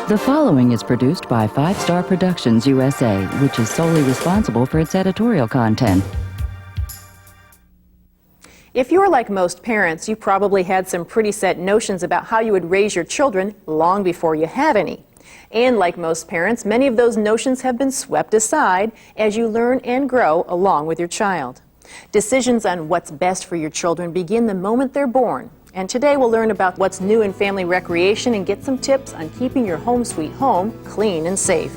The following is produced by 5 Star Productions USA, which is solely responsible for its editorial content. If you're like most parents, you probably had some pretty set notions about how you would raise your children long before you had any. And like most parents, many of those notions have been swept aside as you learn and grow along with your child. Decisions on what's best for your children begin the moment they're born. And today we'll learn about what's new in family recreation and get some tips on keeping your home sweet home clean and safe.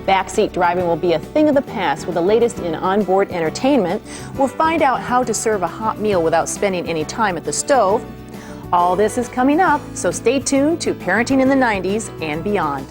Backseat driving will be a thing of the past with the latest in onboard entertainment. We'll find out how to serve a hot meal without spending any time at the stove. All this is coming up, so stay tuned to Parenting in the 90s and beyond.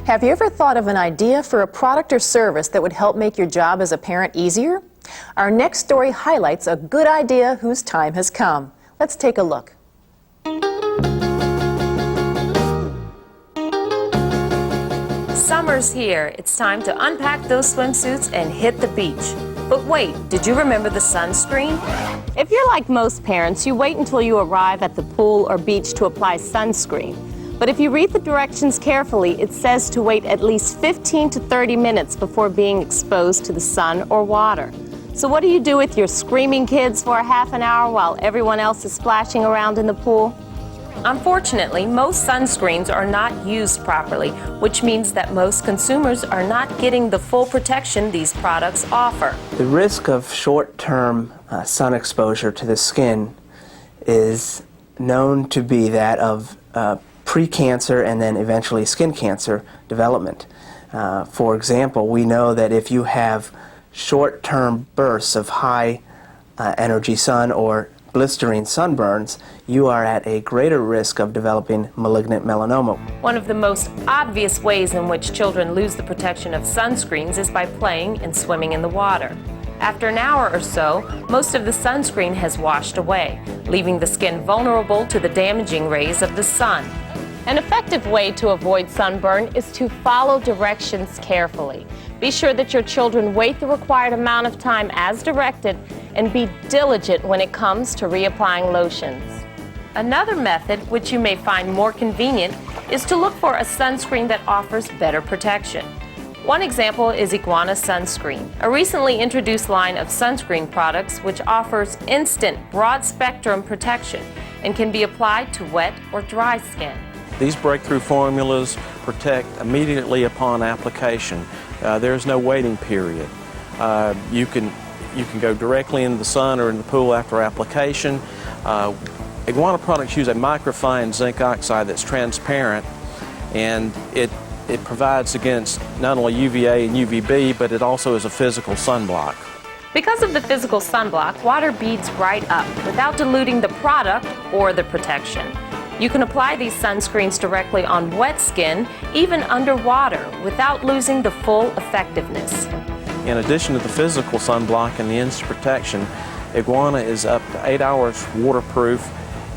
Have you ever thought of an idea for a product or service that would help make your job as a parent easier? Our next story highlights a good idea whose time has come. Let's take a look. Summer's here. It's time to unpack those swimsuits and hit the beach. But wait, did you remember the sunscreen? If you're like most parents, you wait until you arrive at the pool or beach to apply sunscreen. But if you read the directions carefully, it says to wait at least 15 to 30 minutes before being exposed to the sun or water. So what do you do with your screaming kids for a half an hour while everyone else is splashing around in the pool? Unfortunately, most sunscreens are not used properly, which means that most consumers are not getting the full protection these products offer. The risk of short-term sun exposure to the skin is known to be that of pre-cancer and then eventually skin cancer development. For example, we know that if you have short-term bursts of high energy sun or blistering sunburns, you are at a greater risk of developing malignant melanoma. One of the most obvious ways in which children lose the protection of sunscreens is by playing and swimming in the water. After an hour or so, most of the sunscreen has washed away, leaving the skin vulnerable to the damaging rays of the sun. An effective way to avoid sunburn is to follow directions carefully. Be sure that your children wait the required amount of time as directed and be diligent when it comes to reapplying lotions. Another method, which you may find more convenient, is to look for a sunscreen that offers better protection. One example is Iguana Sunscreen, a recently introduced line of sunscreen products which offers instant broad-spectrum protection and can be applied to wet or dry skin. These breakthrough formulas protect immediately upon application. There's no waiting period. You can go directly into the sun or in the pool after application. Iguana products use a microfine zinc oxide that's transparent, and it provides against not only UVA and UVB, but it also is a physical sunblock. Because of the physical sunblock, water beads right up without diluting the product or the protection. You can apply these sunscreens directly on wet skin, even underwater, without losing the full effectiveness. In addition to the physical sunblock and the instant protection, Iguana is up to 8 hours waterproof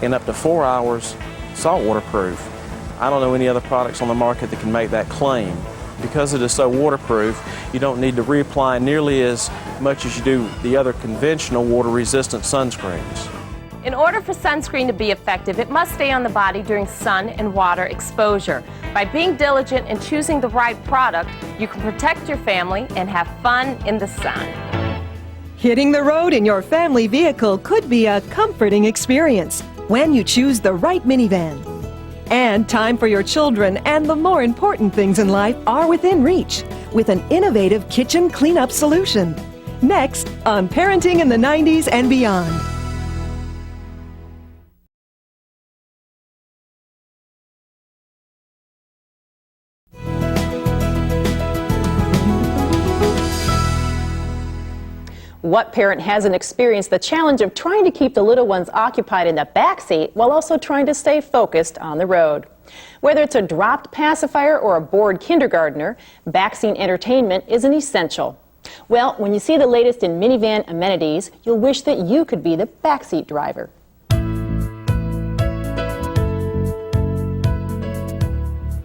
and up to 4 hours salt waterproof. I don't know any other products on the market that can make that claim. Because it is so waterproof, you don't need to reapply nearly as much as you do the other conventional water-resistant sunscreens. In order for sunscreen to be effective, it must stay on the body during sun and water exposure. By being diligent and choosing the right product, you can protect your family and have fun in the sun. Hitting the road in your family vehicle could be a comforting experience when you choose the right minivan. And time for your children and the more important things in life are within reach with an innovative kitchen cleanup solution. Next on Parenting in the 90s and Beyond. What parent hasn't experienced the challenge of trying to keep the little ones occupied in the back seat while also trying to stay focused on the road? Whether it's a dropped pacifier or a bored kindergartner, backseat entertainment is an essential. Well, when you see the latest in minivan amenities, you'll wish that you could be the backseat driver.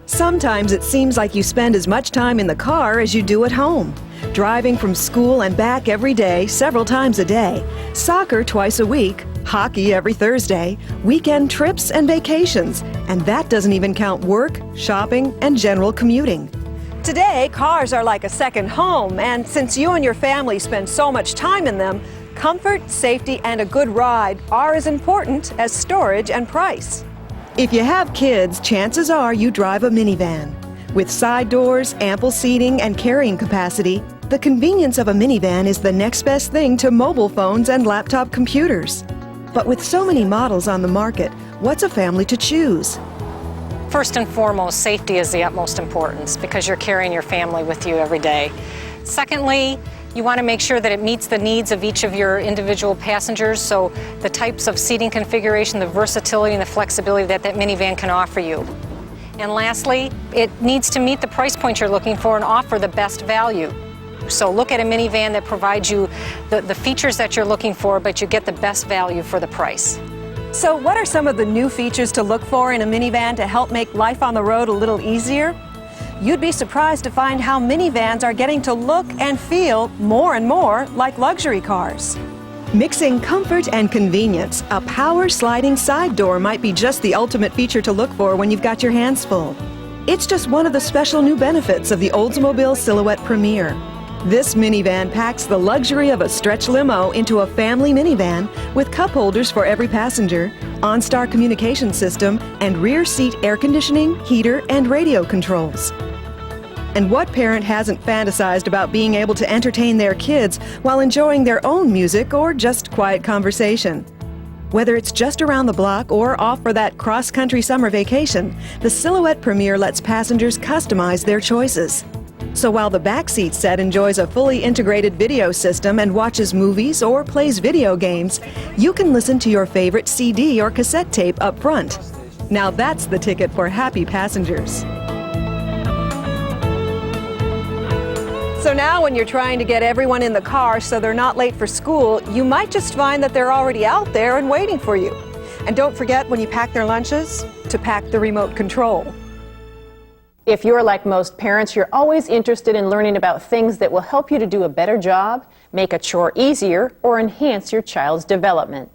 Sometimes it seems like you spend as much time in the car as you do at home. Driving from school and back every day, several times a day, soccer twice a week, hockey every Thursday, weekend trips and vacations, and that doesn't even count work, shopping, and general commuting. Today, cars are like a second home, and since you and your family spend so much time in them, comfort, safety, and a good ride are as important as storage and price. If you have kids, chances are you drive a minivan. With side doors, ample seating, and carrying capacity, the convenience of a minivan is the next best thing to mobile phones and laptop computers. But with so many models on the market, what's a family to choose? First and foremost, safety is the utmost importance because you're carrying your family with you every day. Secondly, you want to make sure that it meets the needs of each of your individual passengers, so the types of seating configuration, the versatility and the flexibility that minivan can offer you. And lastly, it needs to meet the price point you're looking for and offer the best value. So look at a minivan that provides you the features that you're looking for, but you get the best value for the price. So what are some of the new features to look for in a minivan to help make life on the road a little easier? You'd be surprised to find how minivans are getting to look and feel more and more like luxury cars. Mixing comfort and convenience, a power sliding side door might be just the ultimate feature to look for when you've got your hands full. It's just one of the special new benefits of the Oldsmobile Silhouette Premier. This minivan packs the luxury of a stretch limo into a family minivan with cup holders for every passenger, OnStar communication system, and rear seat air conditioning, heater, and radio controls. And what parent hasn't fantasized about being able to entertain their kids while enjoying their own music or just quiet conversation? Whether it's just around the block or off for that cross-country summer vacation, the Silhouette Premier lets passengers customize their choices. So while the backseat set enjoys a fully integrated video system and watches movies or plays video games, you can listen to your favorite CD or cassette tape up front. Now that's the ticket for happy passengers. So now when you're trying to get everyone in the car so they're not late for school, you might just find that they're already out there and waiting for you. And don't forget, when you pack their lunches, to pack the remote control. If you're like most parents, you're always interested in learning about things that will help you to do a better job, make a chore easier, or enhance your child's development.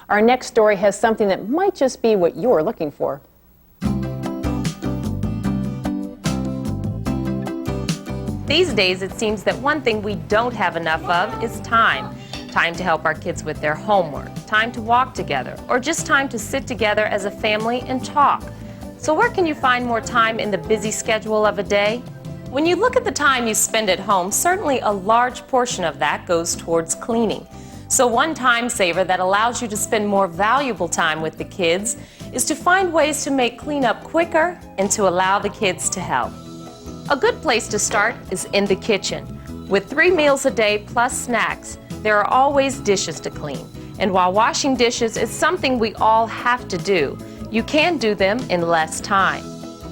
Our next story has something that might just be what you're looking for. These days, it seems that one thing we don't have enough of is time. Time to help our kids with their homework, time to walk together, or just time to sit together as a family and talk. So where can you find more time in the busy schedule of a day? When you look at the time you spend at home, certainly a large portion of that goes towards cleaning. So one time saver that allows you to spend more valuable time with the kids is to find ways to make cleanup quicker and to allow the kids to help. A good place to start is in the kitchen. With 3 meals a day plus snacks, there are always dishes to clean. And while washing dishes is something we all have to do, you can do them in less time.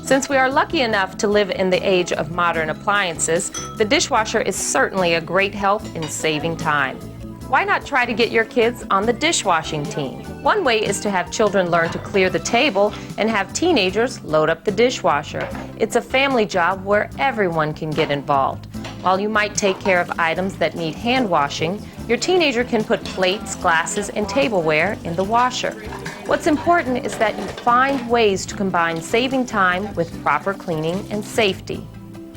Since we are lucky enough to live in the age of modern appliances, the dishwasher is certainly a great help in saving time. Why not try to get your kids on the dishwashing team? One way is to have children learn to clear the table and have teenagers load up the dishwasher. It's a family job where everyone can get involved. While you might take care of items that need hand washing, your teenager can put plates, glasses, and tableware in the washer. What's important is that you find ways to combine saving time with proper cleaning and safety.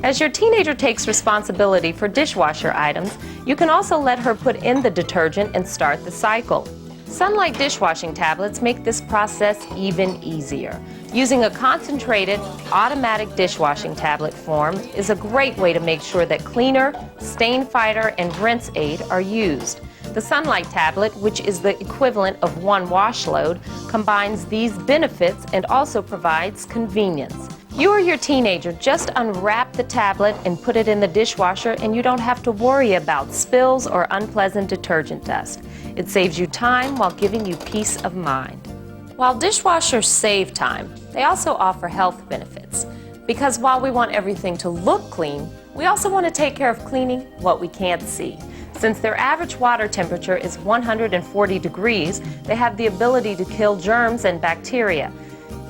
As your teenager takes responsibility for dishwasher items, you can also let her put in the detergent and start the cycle. Sunlight dishwashing tablets make this process even easier. Using a concentrated, automatic dishwashing tablet form is a great way to make sure that cleaner, stain fighter, and rinse aid are used. The Sunlight tablet, which is the equivalent of one wash load, combines these benefits and also provides convenience. You or your teenager just unwrap the tablet and put it in the dishwasher, and you don't have to worry about spills or unpleasant detergent dust. It saves you time while giving you peace of mind. While dishwashers save time, they also offer health benefits. Because while we want everything to look clean, We also want to take care of cleaning what we can't see. Since their average water temperature is 140 degrees, they have the ability to kill germs and bacteria.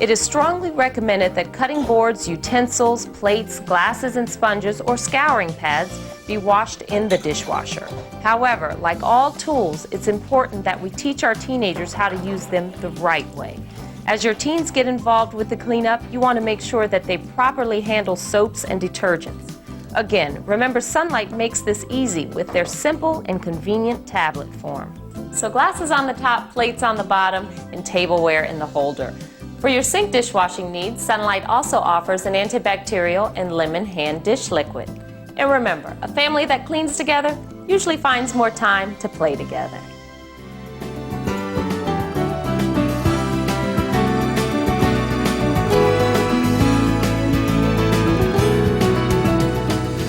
It is strongly recommended that cutting boards, utensils, plates, glasses and sponges, or scouring pads be washed in the dishwasher. However, like all tools, it's important that we teach our teenagers how to use them the right way. As your teens get involved with the cleanup, you want to make sure that they properly handle soaps and detergents. Again, remember Sunlight makes this easy with their simple and convenient tablet form. So glasses on the top, plates on the bottom, and tableware in the holder. For your sink dishwashing needs, Sunlight also offers an antibacterial and lemon hand dish liquid. And remember, a family that cleans together usually finds more time to play together.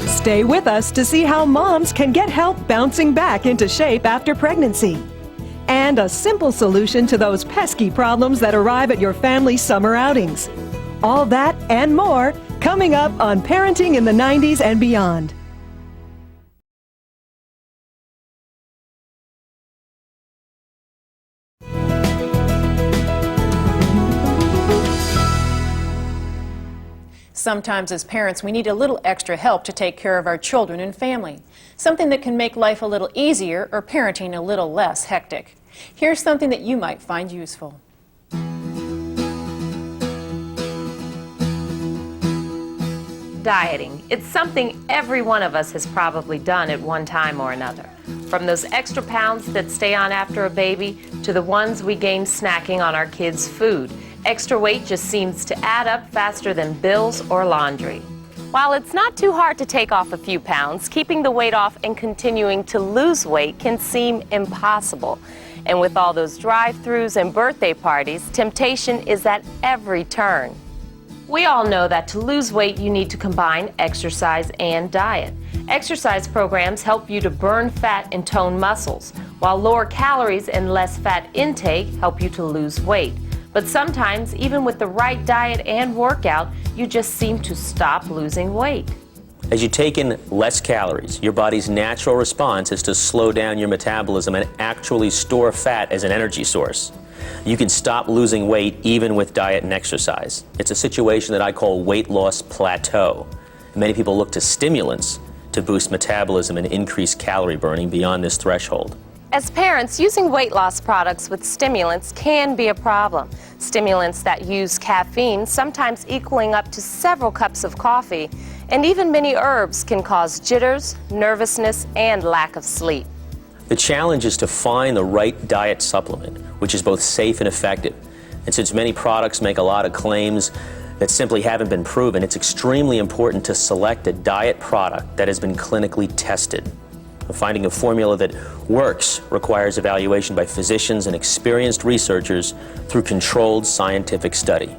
Stay with us to see how moms can get help bouncing back into shape after pregnancy. And a simple solution to those pesky problems that arrive at your family's summer outings. All that and more coming up on Parenting in the 90s and Beyond. Sometimes as parents, we need a little extra help to take care of our children and family. Something that can make life a little easier or parenting a little less hectic. Here's something that you might find useful. Dieting. It's something every one of us has probably done at one time or another. From those extra pounds that stay on after a baby to the ones we gain snacking on our kids' food. Extra weight just seems to add up faster than bills or laundry. While it's not too hard to take off a few pounds, keeping the weight off and continuing to lose weight can seem impossible. And with all those drive-thrus and birthday parties, temptation is at every turn. We all know that to lose weight, you need to combine exercise and diet. Exercise programs help you to burn fat and tone muscles, while lower calories and less fat intake help you to lose weight. But sometimes, even with the right diet and workout, you just seem to stop losing weight. As you take in less calories, your body's natural response is to slow down your metabolism and actually store fat as an energy source. You can stop losing weight even with diet and exercise. It's a situation that I call weight loss plateau. Many people look to stimulants to boost metabolism and increase calorie burning beyond this threshold. As parents, using weight loss products with stimulants can be a problem. Stimulants that use caffeine, sometimes equaling up to several cups of coffee, and even many herbs can cause jitters, nervousness, and lack of sleep. The challenge is to find the right diet supplement, which is both safe and effective. And since many products make a lot of claims that simply haven't been proven, it's extremely important to select a diet product that has been clinically tested. Finding a formula that works requires evaluation by physicians and experienced researchers through controlled scientific study.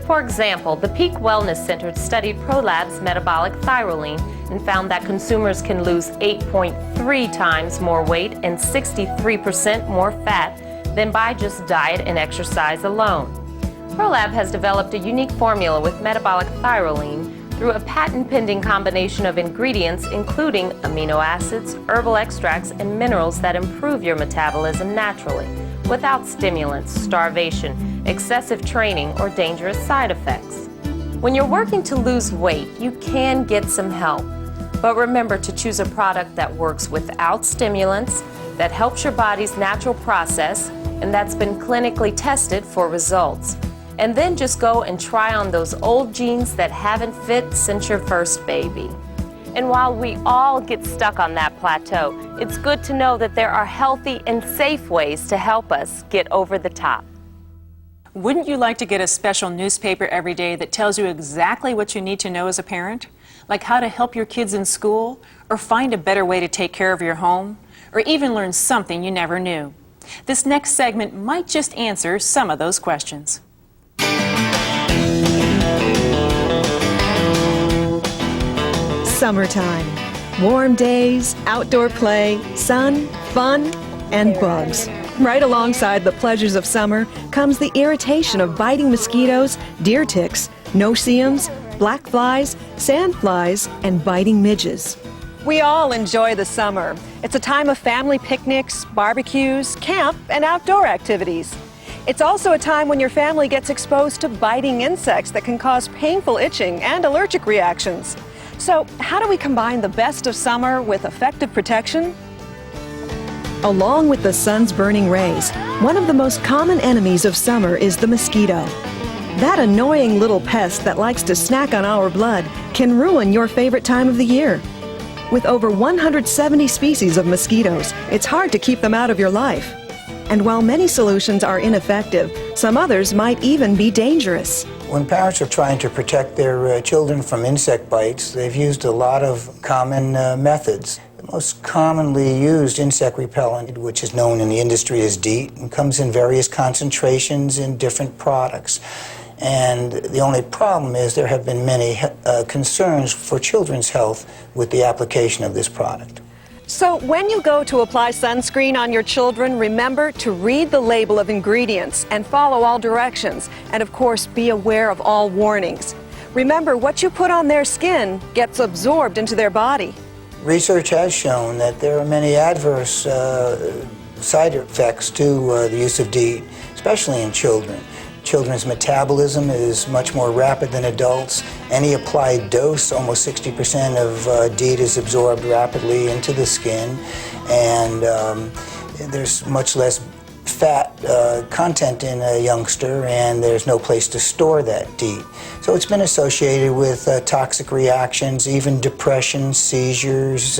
For example, the Peak Wellness Center studied ProLab's metabolic thyroline and found that consumers can lose 8.3 times more weight and 63% more fat than by just diet and exercise alone. ProLab has developed a unique formula with metabolic thyroline through a patent-pending combination of ingredients including amino acids, herbal extracts, and minerals that improve your metabolism naturally, without stimulants, starvation, excessive training, or dangerous side effects. When you're working to lose weight, you can get some help. But remember to choose a product that works without stimulants, that helps your body's natural process, and that's been clinically tested for results. And then just go and try on those old jeans that haven't fit since your first baby. And while we all get stuck on that plateau, it's good to know that there are healthy and safe ways to help us get over the top. Wouldn't you like to get a special newspaper every day that tells you exactly what you need to know as a parent? Like how to help your kids in school, or find a better way to take care of your home, or even learn something you never knew? This next segment might just answer some of those questions. Summertime. Warm days, outdoor play, sun, fun, and bugs. Right alongside the pleasures of summer comes the irritation of biting mosquitoes, deer ticks, no-see-ums, black flies, sand flies, and biting midges. We all enjoy the summer. It's a time of family picnics, barbecues, camp, and outdoor activities. It's also a time when your family gets exposed to biting insects that can cause painful itching and allergic reactions. So, how do we combine the best of summer with effective protection? Along with the sun's burning rays, one of the most common enemies of summer is the mosquito. That annoying little pest that likes to snack on our blood can ruin your favorite time of the year. With over 170 species of mosquitoes, it's hard to keep them out of your life. And while many solutions are ineffective, some others might even be dangerous. When parents are trying to protect their children from insect bites, they've used a lot of common methods. The most commonly used insect repellent, which is known in the industry as DEET, and comes in various concentrations in different products. And the only problem is there have been many concerns for children's health with the application of this product. So when you go to apply sunscreen on your children, remember to read the label of ingredients and follow all directions. And of course, be aware of all warnings. Remember, what you put on their skin gets absorbed into their body. Research has shown that there are many adverse side effects to the use of DEET, especially in children. Children's metabolism is much more rapid than adults. Any applied dose, almost 60% of DEET is absorbed rapidly into the skin, and there's much less fat content in a youngster, and there's no place to store that DEET. So it's been associated with toxic reactions, even depression, seizures,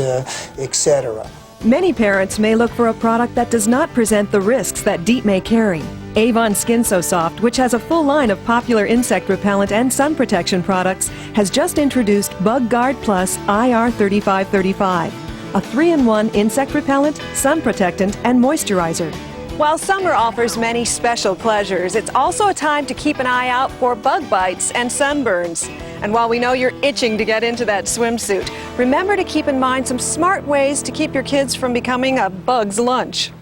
etc. Many parents may look for a product that does not present the risks that DEET may carry. Avon Skin So Soft, which has a full line of popular insect repellent and sun protection products, has just introduced Bug Guard Plus IR 3535, a 3-in-1 insect repellent, sun protectant, and moisturizer. While summer offers many special pleasures, it's also a time to keep an eye out for bug bites and sunburns. And while we know you're itching to get into that swimsuit, remember to keep in mind some smart ways to keep your kids from becoming a bug's lunch.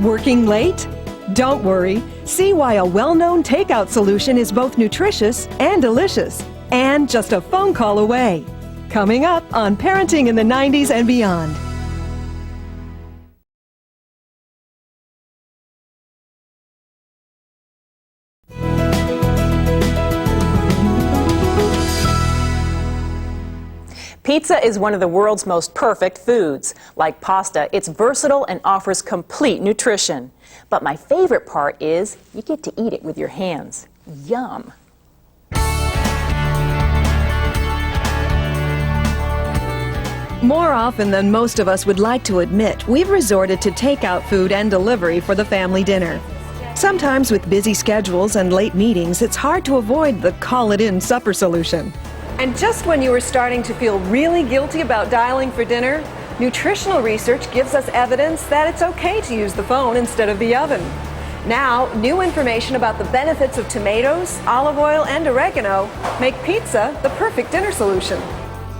Working late? Don't worry. See why a well-known takeout solution is both nutritious and delicious, and just a phone call away. Coming up on Parenting in the 90s and Beyond. Pizza is one of the world's most perfect foods. Like pasta, it's versatile and offers complete nutrition. But my favorite part is you get to eat it with your hands. Yum! More often than most of us would like to admit, we've resorted to takeout food and delivery for the family dinner. Sometimes with busy schedules and late meetings, it's hard to avoid the call-it-in supper solution. And just when you were starting to feel really guilty about dialing for dinner, nutritional research gives us evidence that it's okay to use the phone instead of the oven. Now, new information about the benefits of tomatoes, olive oil, and oregano make pizza the perfect dinner solution.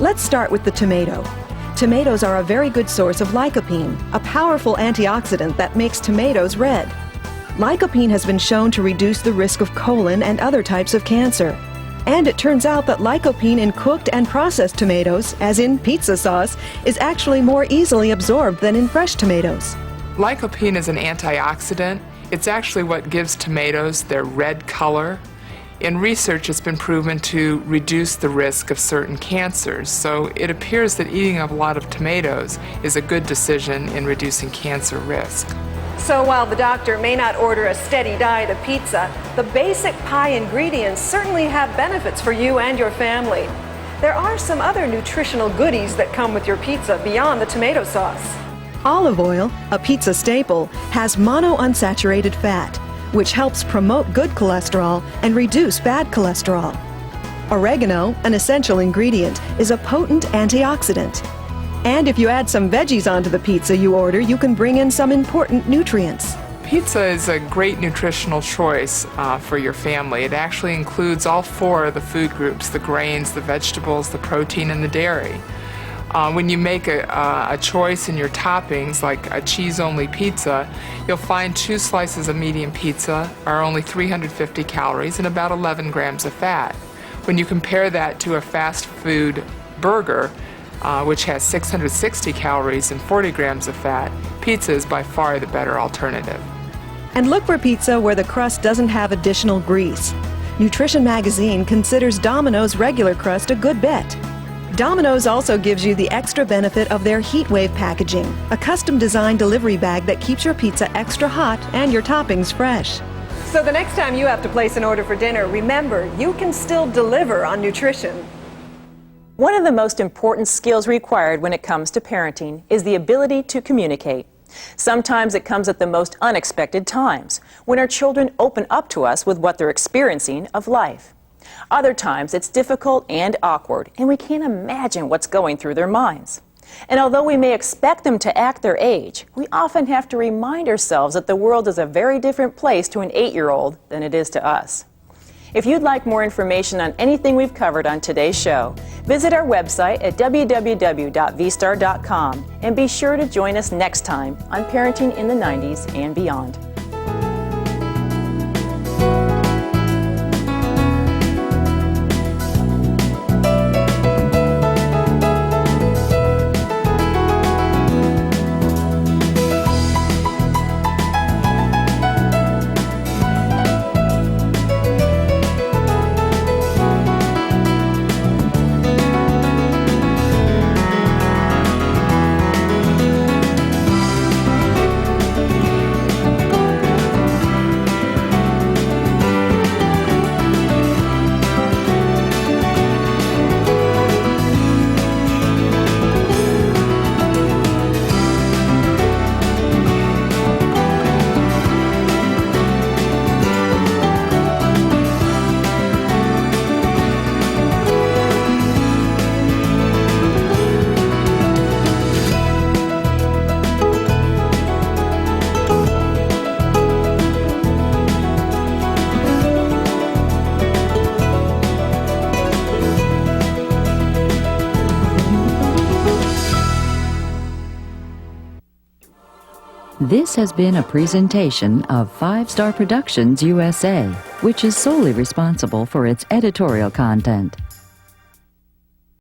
Let's start with the tomato. Tomatoes are a very good source of lycopene, a powerful antioxidant that makes tomatoes red. Lycopene has been shown to reduce the risk of colon and other types of cancer. And it turns out that lycopene in cooked and processed tomatoes, as in pizza sauce, is actually more easily absorbed than in fresh tomatoes. Lycopene is an antioxidant. It's actually what gives tomatoes their red color. In research, it's been proven to reduce the risk of certain cancers. So it appears that eating a lot of tomatoes is a good decision in reducing cancer risk. So while the doctor may not order a steady diet of pizza, the basic pie ingredients certainly have benefits for you and your family. There are some other nutritional goodies that come with your pizza beyond the tomato sauce. Olive oil, a pizza staple, has monounsaturated fat, which helps promote good cholesterol and reduce bad cholesterol. Oregano, an essential ingredient, is a potent antioxidant. And if you add some veggies onto the pizza you order, you can bring in some important nutrients. Pizza is a great nutritional choice for your family. It actually includes all 4 of the food groups: the grains, the vegetables, the protein, and the dairy. When you make a choice in your toppings, like a cheese-only pizza, you'll find 2 slices of medium pizza are only 350 calories and about 11 grams of fat. When you compare that to a fast food burger, which has 660 calories and 40 grams of fat, pizza is by far the better alternative. And look for pizza where the crust doesn't have additional grease. Nutrition Magazine considers Domino's regular crust a good bet. Domino's also gives you the extra benefit of their Heat Wave packaging, a custom-designed delivery bag that keeps your pizza extra hot and your toppings fresh. So the next time you have to place an order for dinner, remember, you can still deliver on nutrition. One of the most important skills required when it comes to parenting is the ability to communicate. Sometimes it comes at the most unexpected times, when our children open up to us with what they're experiencing of life. Other times it's difficult and awkward, and we can't imagine what's going through their minds. And although we may expect them to act their age, we often have to remind ourselves that the world is a very different place to an 8-year-old than it is to us. If you'd like more information on anything we've covered on today's show, visit our website at www.vstar.com and be sure to join us next time on Parenting in the 90s and Beyond. This has been a presentation of 5 Star Productions USA, which is solely responsible for its editorial content.